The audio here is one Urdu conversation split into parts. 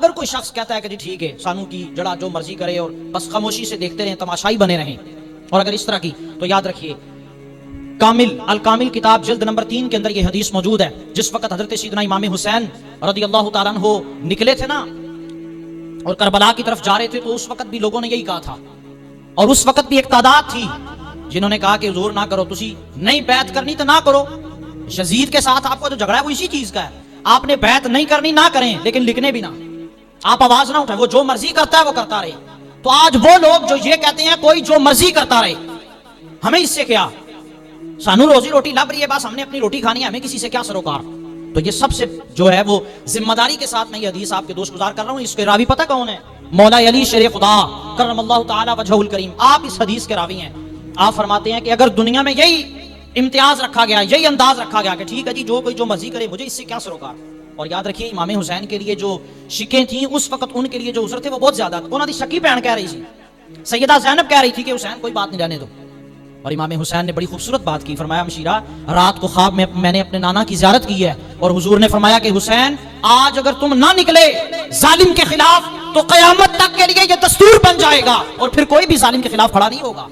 اگر کوئی شخص کہتا ہے کہ جی ٹھیک ہے سانو کی جڑا جو مرضی کرے اور بس خاموشی سے دیکھتے رہیں، تماشائی بنے رہیں، اور اگر اس طرح کی، تو یاد رکھیے کامل الکامل کتاب جلد نمبر 3 کے اندر یہ حدیث موجود ہے۔ جس وقت حضرت سیدنا امام حسین رضی اللہ تعالیٰ عنہ نکلے تھے نا اور کربلا کی طرف جا رہے تھے، تو اس وقت بھی لوگوں نے یہی کہا تھا، اور اس وقت بھی ایک تعداد تھی جنہوں نے کہا کہ حضور نہ کرو، تسی نہیں بیعت کرنی تو نہ کرو۔ یزید کے ساتھ آپ کا جو جھگڑا ہے وہ اسی چیز کا ہے، آپ نے بیعت نہیں کرنی نہ کریں، لیکن لکھنے بھی نہ، آپ آواز نہ اٹھائیں، وہ جو مرضی کرتا ہے وہ کرتا رہے۔ تو آج وہ لوگ جو یہ کہتے ہیں کوئی جو مرضی کرتا رہے، ہمیں اس سے کیا، سانو روزی روٹی لب رہی ہے، بس ہم نے اپنی روٹی کھانی ہے، ہمیں کسی سے کیا سروکار۔ تو یہ سب سے جو ہے وہ ذمہ داری کے ساتھ میں یہ حدیث آپ کے دوست گزار کر رہا ہوں۔ اس کے راوی پتہ کون ہے؟ مولا علی شیر خدا کرم اللہ تعالی وجہہ الکریم، آپ اس حدیث کے راوی ہیں۔ آپ فرماتے ہیں کہ اگر دنیا میں یہی امتیاز رکھا گیا، یہی انداز رکھا گیا کہ ٹھیک ہے جی جو کوئی جو مرضی کرے، مجھے اس سے کیا سروکار۔ اور یاد رکھیے امام حسین کے لیے جو شکیں تھیں اس وقت، ان کے لیے جو عذر تھے وہ بہت زیادہ تھے۔ انہوں نے شکی بہن کہہ رہی تھی، سیدہ زینب کہہ رہی تھی کہ حسین کوئی بات نہیں رہنے دو، اور امام حسین نے بڑی خوبصورت بات کی، فرمایا مشیرہ رات کو خواب میں نے اپنے نانا کی زیارت کی ہے، اور حضور نے فرمایا کہ حسین آج اگر تم نہ نکلے ظالم کے خلاف تو قیامت تک کے لیے یہ دستور بن جائے گا، اور پھر کوئی بھی ظالم کے خلاف کھڑا نہیں ہوگا۔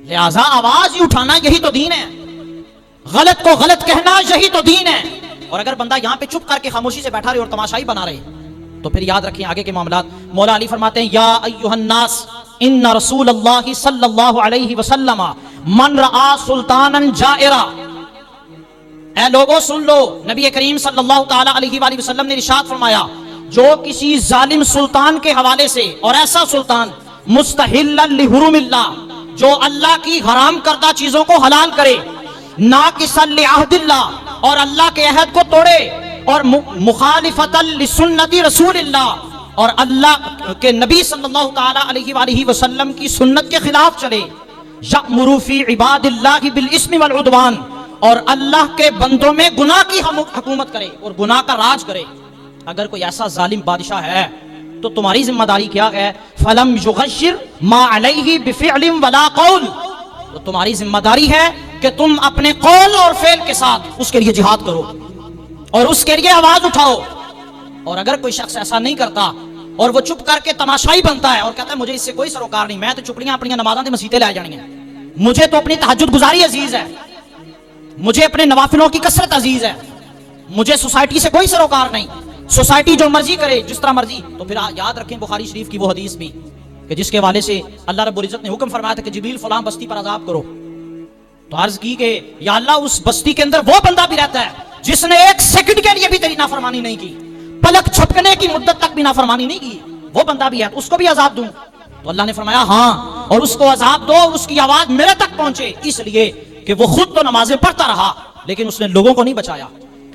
لہذا آواز ہی اٹھانا یہی تو دین ہے، غلط کو غلط کہنا یہی تو دین ہے۔ اور اگر بندہ یہاں پہ چپ کر کے خاموشی سے بیٹھا رہے اور تماشائی بنا رہے، تو پھر یاد رکھیں آگے کے معاملات۔ مولا علی فرماتے ہیں یا ایھا الناس ان رسول اللہ صلی اللہ علیہ وسلم من رآ سلطانا جائرا، اے لوگوں سن لو، نبی کریم صلی اللہ تعالی علیہ وآلہ وسلم نے ارشاد فرمایا جو کسی ظالم سلطان کے حوالے سے، اور ایسا سلطان مستحلا لحرم اللہ جو اللہ کی حرام کردہ چیزوں کو حلال کرے، ناقصا لعہد اللہ اور اللہ کے عہد کو توڑے، اور مخالفتا لسنت رسول اللہ اور اللہ کے نبی صلی اللہ تعالی علیہ وآلہ وسلم کی سنت کے خلاف چلے، یأمر فی عباد اللہ بالاسم والعدوان اور اللہ کے بندوں میں گناہ کی حکومت کرے اور گناہ کا راج کرے۔ اگر کوئی ایسا ظالم بادشاہ ہے تو تمہاری ذمہ داری کیا ہے؟ فلم یغیر ما علیہ بفعل ولا قول، تو تمہاری ذمہ داری ہے کہ تم اپنے قول اور فعل کے ساتھ اس کے لیے جہاد کرو اور اس کے لیے آواز اٹھاؤ۔ اور اگر کوئی شخص ایسا نہیں کرتا اور وہ چپ کر کے تماشائی بنتا ہے اور کہتا ہے مجھے اس سے کوئی سروکار نہیں، میں تو چپڑیاں اپنی نمازاں تے مسیطے لے جانی ہیں، مجھے تو اپنی تہجد گزاری عزیز ہے، مجھے اپنے نوافلوں کی کثرت عزیز ہے، مجھے سوسائٹی سے کوئی سروکار نہیں، سوسائٹی جو مرضی کرے جس طرح مرضی۔ تو پھر یاد رکھیں بخاری شریف کی وہ حدیث بھی کہ جس کے حوالے سے اللہ رب العزت نے حکم فرمایا تھا کہ جبریل فلاں بستی پر عذاب کرو، تو عرض کی کہ یا اللہ اس بستی کے اندر وہ بندہ بھی رہتا ہے جس نے ایک سیکنڈ کے لیے بھی تیری نافرمانی نہیں کی، پلک جھپکنے کی مدت تک بھی نافرمانی نہیں کی، وہ بندہ بھی ہے، اس کو بھی عذاب دوں؟ تو اللہ نے فرمایا ہاں، اور اس کو عذاب دو، اس کی آواز میرے تک پہنچے، اس لیے کہ وہ خود تو نمازیں پڑھتا رہا لیکن اس نے لوگوں کو نہیں بچایا،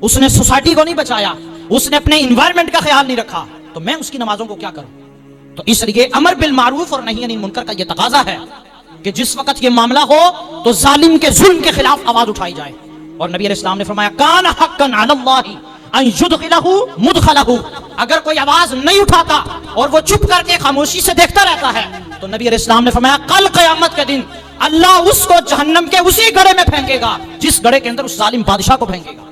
اس نے سوسائٹی کو نہیں بچایا، اس نے اپنے انوائرمنٹ کا خیال نہیں رکھا، تو میں اس کی نمازوں کو کیا کروں؟ تو اس لیے امر بالمعروف اور نہی عن المنکر کا یہ تقاضا ہے کہ جس وقت یہ معاملہ ہو تو ظالم کے ظلم کے خلاف آواز اٹھائی جائے۔ اور نبی علیہ السلام نے فرمایا کان حقا علی اللہ ان یدخلہ مدخلہ، اگر کوئی آواز نہیں اٹھاتا اور وہ چپ کر کے خاموشی سے دیکھتا رہتا ہے تو نبی علیہ السلام نے فرمایا کل قیامت کے دن اللہ اس کو جہنم کے اسی گڑھے میں پھینکے گا جس گڑھے کے اندر اس ظالم بادشاہ کو پھینکے گا۔